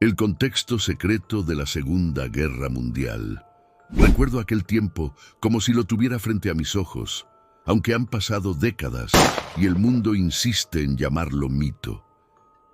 El contexto secreto de la Segunda Guerra Mundial. Recuerdo aquel tiempo como si lo tuviera frente a mis ojos, aunque han pasado décadas y el mundo insiste en llamarlo mito.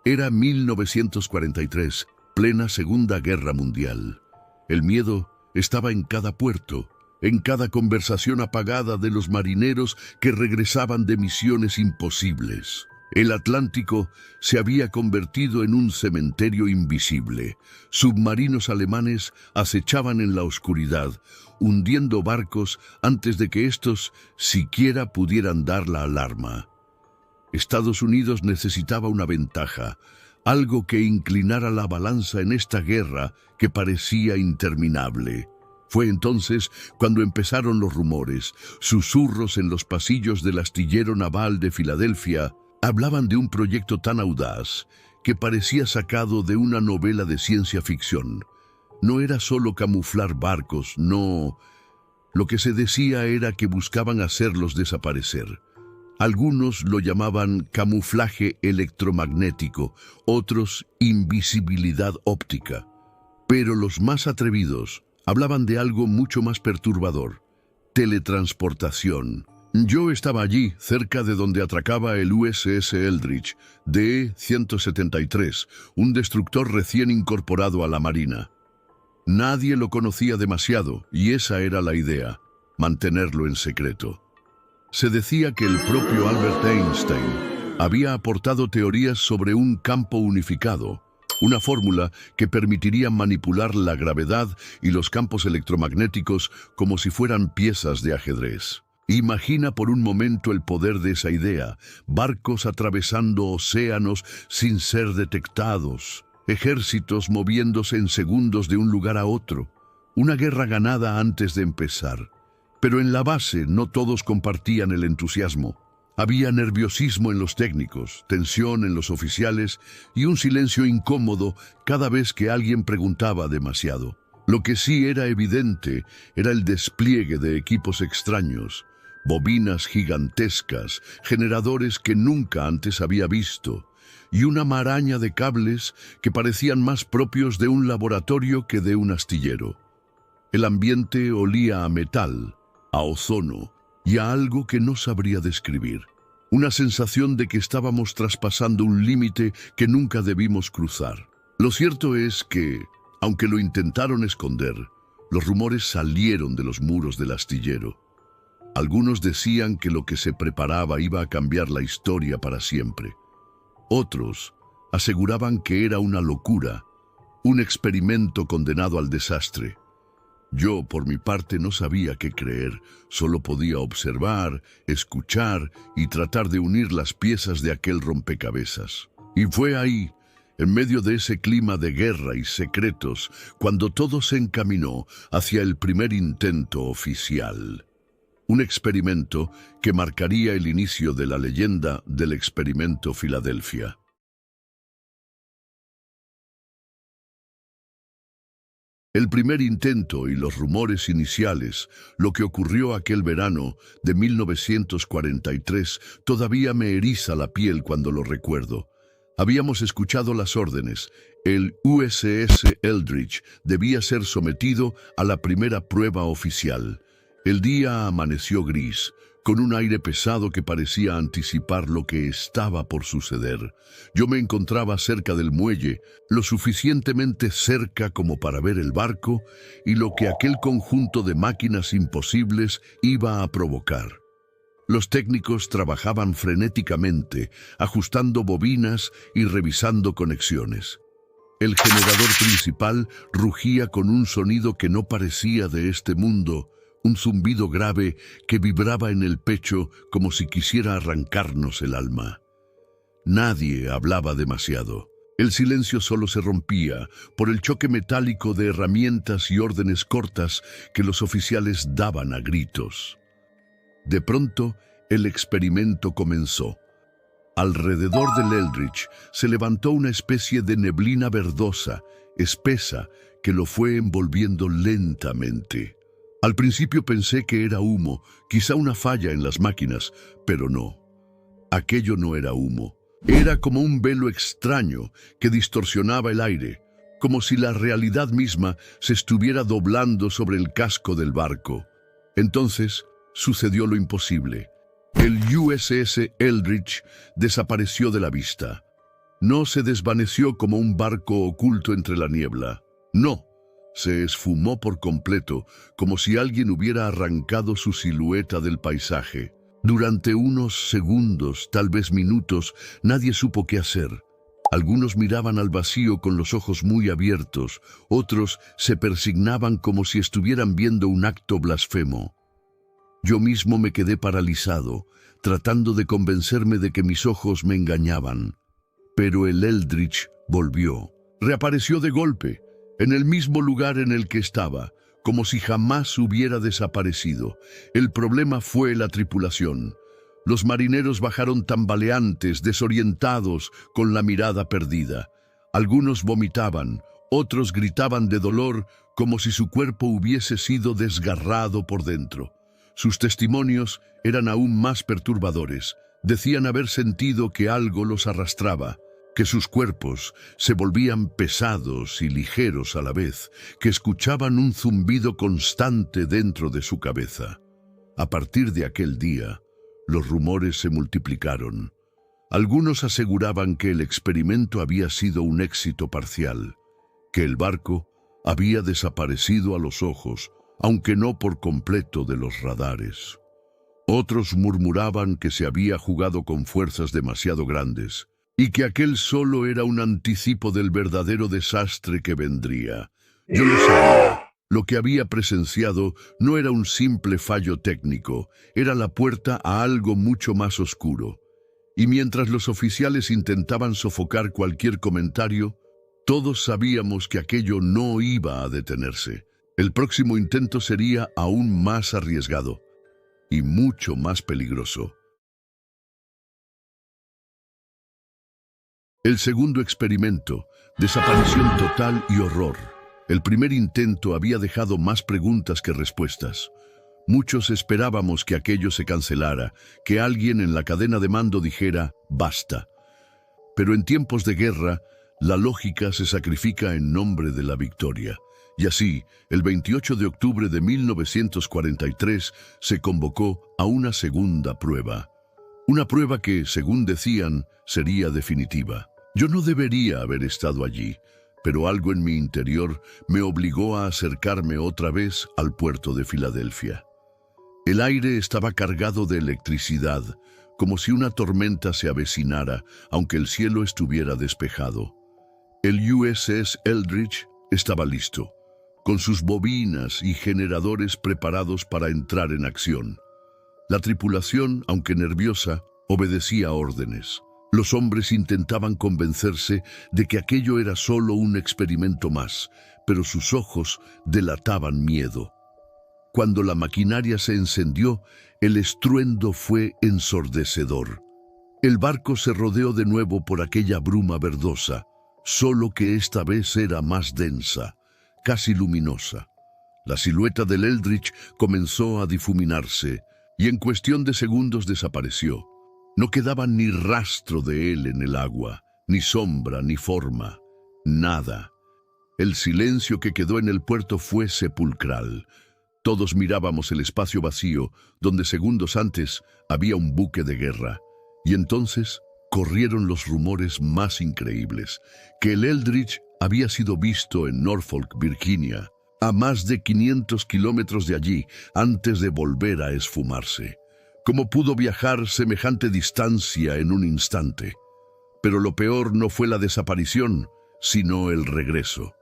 Era 1943, plena Segunda Guerra Mundial. El miedo estaba en cada puerto, en cada conversación apagada de los marineros que regresaban de misiones imposibles. El Atlántico se había convertido en un cementerio invisible. Submarinos alemanes acechaban en la oscuridad, hundiendo barcos antes de que estos siquiera pudieran dar la alarma. Estados Unidos necesitaba una ventaja, algo que inclinara la balanza en esta guerra que parecía interminable. Fue entonces cuando empezaron los rumores, susurros en los pasillos del astillero naval de Filadelfia. Hablaban de un proyecto tan audaz que parecía sacado de una novela de ciencia ficción. No era solo camuflar barcos, no. Lo que se decía era que buscaban hacerlos desaparecer. Algunos lo llamaban camuflaje electromagnético, otros invisibilidad óptica. Pero los más atrevidos hablaban de algo mucho más perturbador: teletransportación. Yo estaba allí, cerca de donde atracaba el USS Eldridge, DE-173, un destructor recién incorporado a la Marina. Nadie lo conocía demasiado, y esa era la idea, mantenerlo en secreto. Se decía que el propio Albert Einstein había aportado teorías sobre un campo unificado, una fórmula que permitiría manipular la gravedad y los campos electromagnéticos como si fueran piezas de ajedrez. Imagina por un momento el poder de esa idea: barcos atravesando océanos sin ser detectados, ejércitos moviéndose en segundos de un lugar a otro, una guerra ganada antes de empezar. Pero en la base no todos compartían el entusiasmo. Había nerviosismo en los técnicos, tensión en los oficiales y un silencio incómodo cada vez que alguien preguntaba demasiado. Lo que sí era evidente era el despliegue de equipos extraños, bobinas gigantescas, generadores que nunca antes había visto, y una maraña de cables que parecían más propios de un laboratorio que de un astillero. El ambiente olía a metal, a ozono y a algo que no sabría describir. Una sensación de que estábamos traspasando un límite que nunca debimos cruzar. Lo cierto es que, aunque lo intentaron esconder, los rumores salieron de los muros del astillero. Algunos decían que lo que se preparaba iba a cambiar la historia para siempre. Otros aseguraban que era una locura, un experimento condenado al desastre. Yo, por mi parte, no sabía qué creer, solo podía observar, escuchar y tratar de unir las piezas de aquel rompecabezas. Y fue ahí, en medio de ese clima de guerra y secretos, cuando todo se encaminó hacia el primer intento oficial. Un experimento que marcaría el inicio de la leyenda del experimento Filadelfia. El primer intento y los rumores iniciales, lo que ocurrió aquel verano de 1943, todavía me eriza la piel cuando lo recuerdo. Habíamos escuchado las órdenes. El USS Eldridge debía ser sometido a la primera prueba oficial. El día amaneció gris, con un aire pesado que parecía anticipar lo que estaba por suceder. Yo me encontraba cerca del muelle, lo suficientemente cerca como para ver el barco y lo que aquel conjunto de máquinas imposibles iba a provocar. Los técnicos trabajaban frenéticamente, ajustando bobinas y revisando conexiones. El generador principal rugía con un sonido que no parecía de este mundo, un zumbido grave que vibraba en el pecho como si quisiera arrancarnos el alma. Nadie hablaba demasiado. El silencio solo se rompía por el choque metálico de herramientas y órdenes cortas que los oficiales daban a gritos. De pronto, el experimento comenzó. Alrededor del Eldridge se levantó una especie de neblina verdosa, espesa, que lo fue envolviendo lentamente. Al principio pensé que era humo, quizá una falla en las máquinas, pero no. Aquello no era humo. Era como un velo extraño que distorsionaba el aire, como si la realidad misma se estuviera doblando sobre el casco del barco. Entonces sucedió lo imposible. El USS Eldridge desapareció de la vista. No se desvaneció como un barco oculto entre la niebla. No, se esfumó por completo, como si alguien hubiera arrancado su silueta del paisaje. Durante unos segundos, tal vez minutos, nadie supo qué hacer. Algunos miraban al vacío con los ojos muy abiertos, otros se persignaban como si estuvieran viendo un acto blasfemo. Yo mismo me quedé paralizado, tratando de convencerme de que mis ojos me engañaban. Pero el Eldridge volvió. Reapareció de golpe, en el mismo lugar en el que estaba, como si jamás hubiera desaparecido. El problema fue la tripulación. Los marineros bajaron tambaleantes, desorientados, con la mirada perdida. Algunos vomitaban, otros gritaban de dolor, como si su cuerpo hubiese sido desgarrado por dentro. Sus testimonios eran aún más perturbadores. Decían haber sentido que algo los arrastraba, que sus cuerpos se volvían pesados y ligeros a la vez, que escuchaban un zumbido constante dentro de su cabeza. A partir de aquel día, los rumores se multiplicaron. Algunos aseguraban que el experimento había sido un éxito parcial, que el barco había desaparecido a los ojos, aunque no por completo de los radares. Otros murmuraban que se había jugado con fuerzas demasiado grandes y que aquel solo era un anticipo del verdadero desastre que vendría. Yo lo sabía. Lo que había presenciado no era un simple fallo técnico, era la puerta a algo mucho más oscuro. Y mientras los oficiales intentaban sofocar cualquier comentario, todos sabíamos que aquello no iba a detenerse. El próximo intento sería aún más arriesgado y mucho más peligroso. El segundo experimento, desaparición total y horror. El primer intento había dejado más preguntas que respuestas. Muchos esperábamos que aquello se cancelara, que alguien en la cadena de mando dijera «basta». Pero en tiempos de guerra, la lógica se sacrifica en nombre de la victoria. Y así, el 28 de octubre de 1943 se convocó a una segunda prueba. Una prueba que, según decían, sería definitiva. Yo no debería haber estado allí, pero algo en mi interior me obligó a acercarme otra vez al puerto de Filadelfia. El aire estaba cargado de electricidad, como si una tormenta se avecinara, aunque el cielo estuviera despejado. El USS Eldridge estaba listo, con sus bobinas y generadores preparados para entrar en acción. La tripulación, aunque nerviosa, obedecía órdenes. Los hombres intentaban convencerse de que aquello era solo un experimento más, pero sus ojos delataban miedo. Cuando la maquinaria se encendió, el estruendo fue ensordecedor. El barco se rodeó de nuevo por aquella bruma verdosa, solo que esta vez era más densa, casi luminosa. La silueta del Eldridge comenzó a difuminarse y en cuestión de segundos desapareció. No quedaba ni rastro de él en el agua, ni sombra, ni forma, nada. El silencio que quedó en el puerto fue sepulcral. Todos mirábamos el espacio vacío, donde segundos antes había un buque de guerra. Y entonces corrieron los rumores más increíbles, que el Eldridge había sido visto en Norfolk, Virginia, a más de 500 kilómetros de allí, antes de volver a esfumarse. ¿Cómo pudo viajar semejante distancia en un instante? Pero lo peor no fue la desaparición, sino el regreso.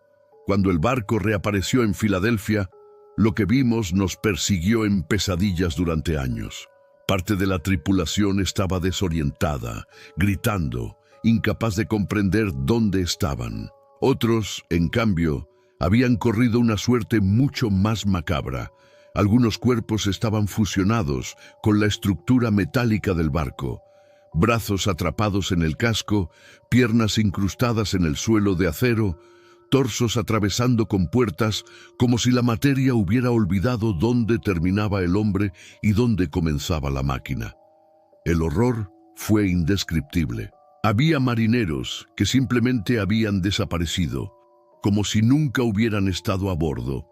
Cuando el barco reapareció en Filadelfia, lo que vimos nos persiguió en pesadillas durante años. Parte de la tripulación estaba desorientada, gritando, incapaz de comprender dónde estaban. Otros, en cambio, habían corrido una suerte mucho más macabra. Algunos cuerpos estaban fusionados con la estructura metálica del barco. Brazos atrapados en el casco, piernas incrustadas en el suelo de acero, torsos atravesando compuertas como si la materia hubiera olvidado dónde terminaba el hombre y dónde comenzaba la máquina. El horror fue indescriptible. Había marineros que simplemente habían desaparecido. como si nunca hubieran estado a bordo,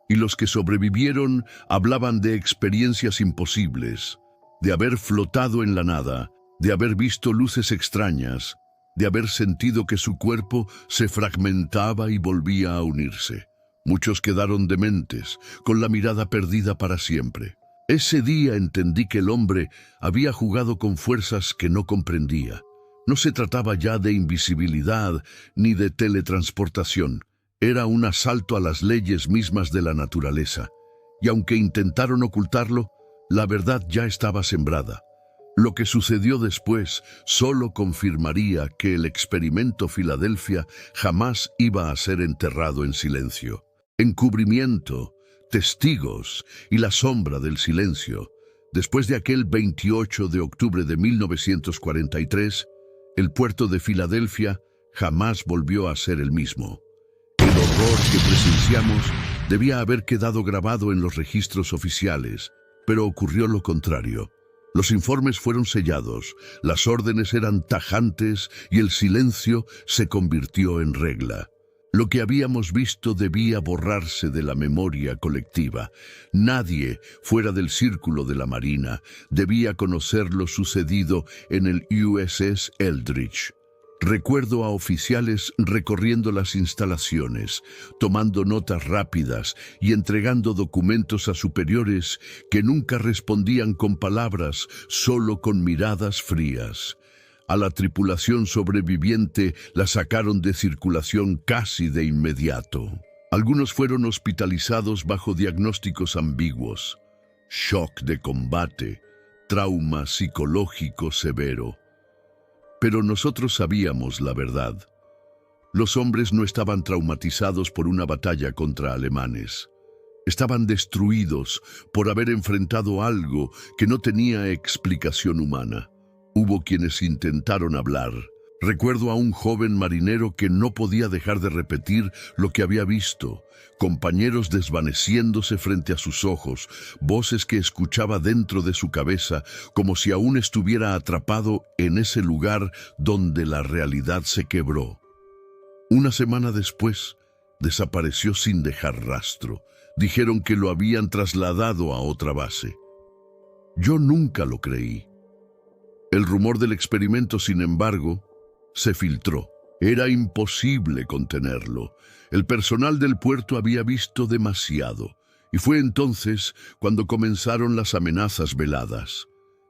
y los que sobrevivieron hablaban de experiencias imposibles, de haber flotado en la nada, de haber visto luces extrañas, de haber sentido que su cuerpo se fragmentaba y volvía a unirse. Muchos quedaron dementes, con la mirada perdida para siempre. Ese día entendí que el hombre había jugado con fuerzas que no comprendía. No se trataba ya de invisibilidad ni de teletransportación. Era un asalto a las leyes mismas de la naturaleza. Y aunque intentaron ocultarlo, la verdad ya estaba sembrada. Lo que sucedió después solo confirmaría que el experimento Filadelfia jamás iba a ser enterrado en silencio. Encubrimiento, testigos y la sombra del silencio. Después de aquel 28 de octubre de 1943, el puerto de Filadelfia jamás volvió a ser el mismo. El horror que presenciamos debía haber quedado grabado en los registros oficiales, pero ocurrió lo contrario. Los informes fueron sellados, las órdenes eran tajantes y el silencio se convirtió en regla. Lo que habíamos visto debía borrarse de la memoria colectiva. Nadie, fuera del círculo de la Marina, debía conocer lo sucedido en el USS Eldridge. Recuerdo a oficiales recorriendo las instalaciones, tomando notas rápidas y entregando documentos a superiores que nunca respondían con palabras, solo con miradas frías. A la tripulación sobreviviente la sacaron de circulación casi de inmediato. Algunos fueron hospitalizados bajo diagnósticos ambiguos: shock de combate, trauma psicológico severo. Pero nosotros sabíamos la verdad. Los hombres no estaban traumatizados por una batalla contra alemanes. Estaban destruidos por haber enfrentado algo que no tenía explicación humana. Hubo quienes intentaron hablar. Recuerdo a un joven marinero que no podía dejar de repetir lo que había visto, compañeros desvaneciéndose frente a sus ojos, voces que escuchaba dentro de su cabeza como si aún estuviera atrapado en ese lugar donde la realidad se quebró. Una semana después, desapareció sin dejar rastro. Dijeron que lo habían trasladado a otra base. Yo nunca lo creí. El rumor del experimento, sin embargo, se filtró. Era imposible contenerlo. El personal del puerto había visto demasiado, y fue entonces cuando comenzaron las amenazas veladas.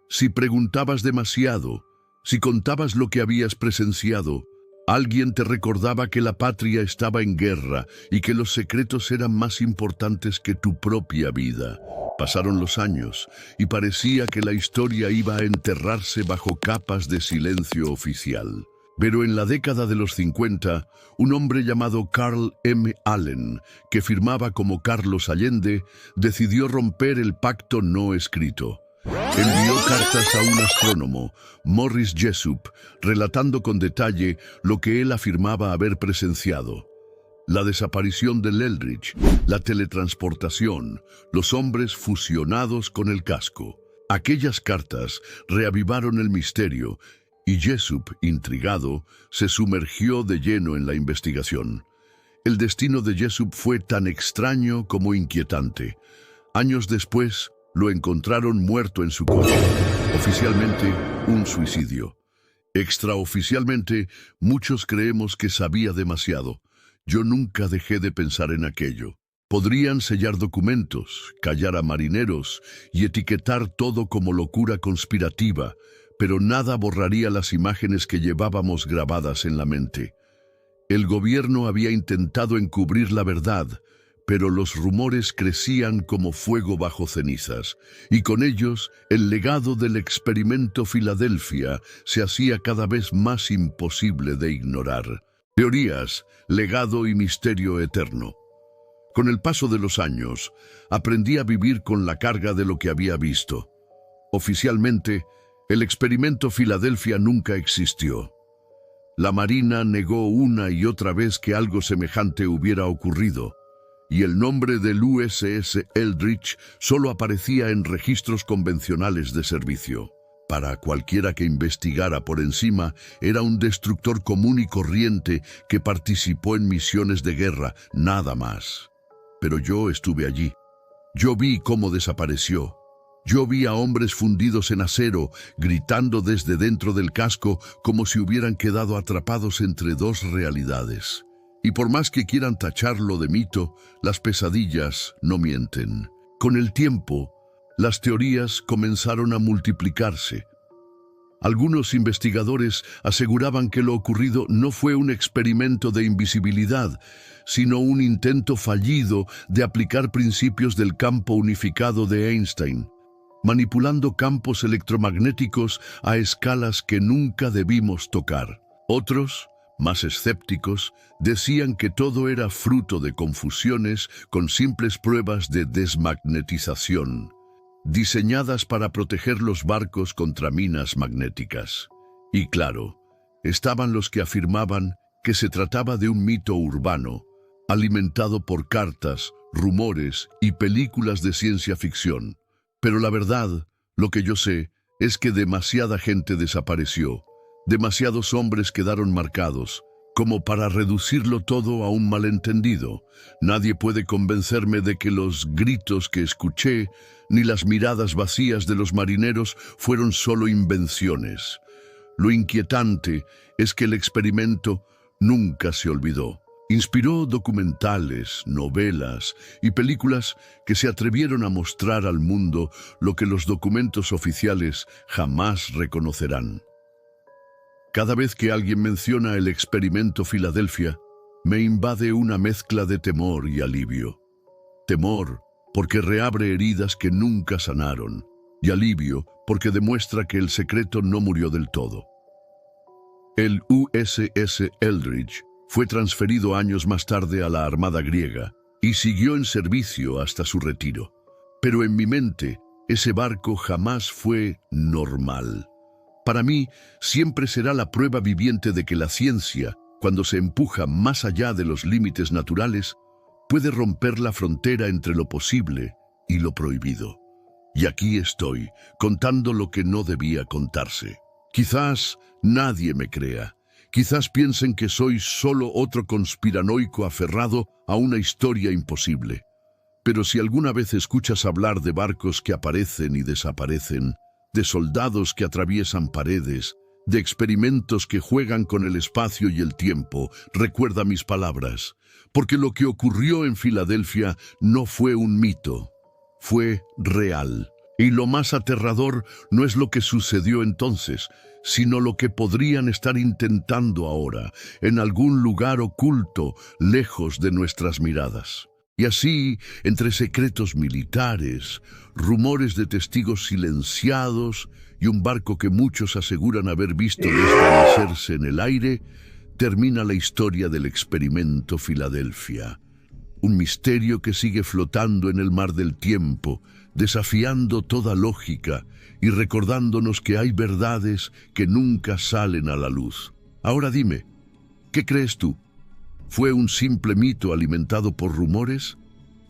Si preguntabas demasiado, si contabas lo que habías presenciado, alguien te recordaba que la patria estaba en guerra y que los secretos eran más importantes que tu propia vida. Pasaron los años y parecía que la historia iba a enterrarse bajo capas de silencio oficial. Pero en la década de los 50, un hombre llamado Carl M. Allen, que firmaba como Carlos Allende, decidió romper el pacto no escrito. Envió cartas a un astrónomo, Morris Jessup, relatando con detalle lo que él afirmaba haber presenciado. La desaparición del Eldridge, la teletransportación, los hombres fusionados con el casco. Aquellas cartas reavivaron el misterio y Jessup, intrigado, se sumergió de lleno en la investigación. El destino de Jessup fue tan extraño como inquietante. Años después, lo encontraron muerto en su coche. Oficialmente, un suicidio. Extraoficialmente, muchos creemos que sabía demasiado. Yo nunca dejé de pensar en aquello. Podrían sellar documentos, callar a marineros y etiquetar todo como locura conspirativa, pero nada borraría las imágenes que llevábamos grabadas en la mente. El gobierno había intentado encubrir la verdad, pero los rumores crecían como fuego bajo cenizas, y con ellos el legado del experimento Filadelfia se hacía cada vez más imposible de ignorar. Teorías, legado y misterio eterno. Con el paso de los años, aprendí a vivir con la carga de lo que había visto. Oficialmente, el experimento Filadelfia nunca existió. La Marina negó una y otra vez que algo semejante hubiera ocurrido, y el nombre del USS Eldridge solo aparecía en registros convencionales de servicio. para cualquiera que investigara por encima, era un destructor común y corriente que participó en misiones de guerra, nada más. Pero yo estuve allí. Yo vi cómo desapareció. Yo vi a hombres fundidos en acero, gritando desde dentro del casco como si hubieran quedado atrapados entre dos realidades. Y por más que quieran tacharlo de mito, las pesadillas no mienten. Con el tiempo, las teorías comenzaron a multiplicarse. Algunos investigadores aseguraban que lo ocurrido no fue un experimento de invisibilidad, sino un intento fallido de aplicar principios del campo unificado de Einstein, manipulando campos electromagnéticos a escalas que nunca debimos tocar. Otros, más escépticos, decían que todo era fruto de confusiones con simples pruebas de desmagnetización, diseñadas para proteger los barcos contra minas magnéticas. Y claro, estaban los que afirmaban que se trataba de un mito urbano, alimentado por cartas, rumores y películas de ciencia ficción. Pero la verdad, lo que yo sé, es que demasiada gente desapareció, demasiados hombres quedaron marcados, como para reducirlo todo a un malentendido. Nadie puede convencerme de que los gritos que escuché, ni las miradas vacías de los marineros fueron solo invenciones. Lo inquietante es que el experimento nunca se olvidó. Inspiró documentales, novelas y películas que se atrevieron a mostrar al mundo lo que los documentos oficiales jamás reconocerán. Cada vez que alguien menciona el experimento Filadelfia, me invade una mezcla de temor y alivio. Temor, porque reabre heridas que nunca sanaron, y alivio, porque demuestra que el secreto no murió del todo. El USS Eldridge fue transferido años más tarde a la Armada griega y siguió en servicio hasta su retiro. Pero en mi mente, ese barco jamás fue normal. Para mí, siempre será la prueba viviente de que la ciencia, cuando se empuja más allá de los límites naturales, puede romper la frontera entre lo posible y lo prohibido. Y aquí estoy, contando lo que no debía contarse. Quizás nadie me crea. Quizás piensen que soy solo otro conspiranoico aferrado a una historia imposible. Pero si alguna vez escuchas hablar de barcos que aparecen y desaparecen, de soldados que atraviesan paredes, de experimentos que juegan con el espacio y el tiempo, recuerda mis palabras, porque lo que ocurrió en Filadelfia no fue un mito, fue real. Y lo más aterrador no es lo que sucedió entonces, sino lo que podrían estar intentando ahora, en algún lugar oculto, lejos de nuestras miradas. Y así, entre secretos militares, rumores de testigos silenciados y un barco que muchos aseguran haber visto desvanecerse en el aire, termina la historia del experimento Filadelfia. Un misterio que sigue flotando en el mar del tiempo, desafiando toda lógica y recordándonos que hay verdades que nunca salen a la luz. Ahora dime, ¿qué crees tú? ¿Fue un simple mito alimentado por rumores?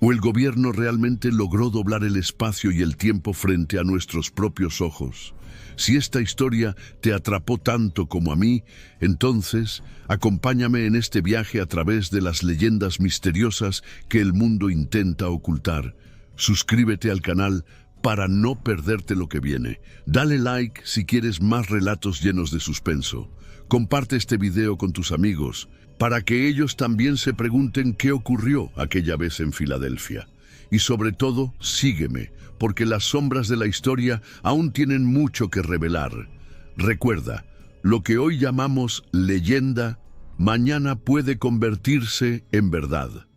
¿O el gobierno realmente logró doblar el espacio y el tiempo frente a nuestros propios ojos? Si esta historia te atrapó tanto como a mí, entonces acompáñame en este viaje a través de las leyendas misteriosas que el mundo intenta ocultar. Suscríbete al canal para no perderte lo que viene. Dale like si quieres más relatos llenos de suspenso. Comparte este video con tus amigos para que ellos también se pregunten qué ocurrió aquella vez en Filadelfia. Y sobre todo, sígueme, porque las sombras de la historia aún tienen mucho que revelar. Recuerda, lo que hoy llamamos leyenda, mañana puede convertirse en verdad.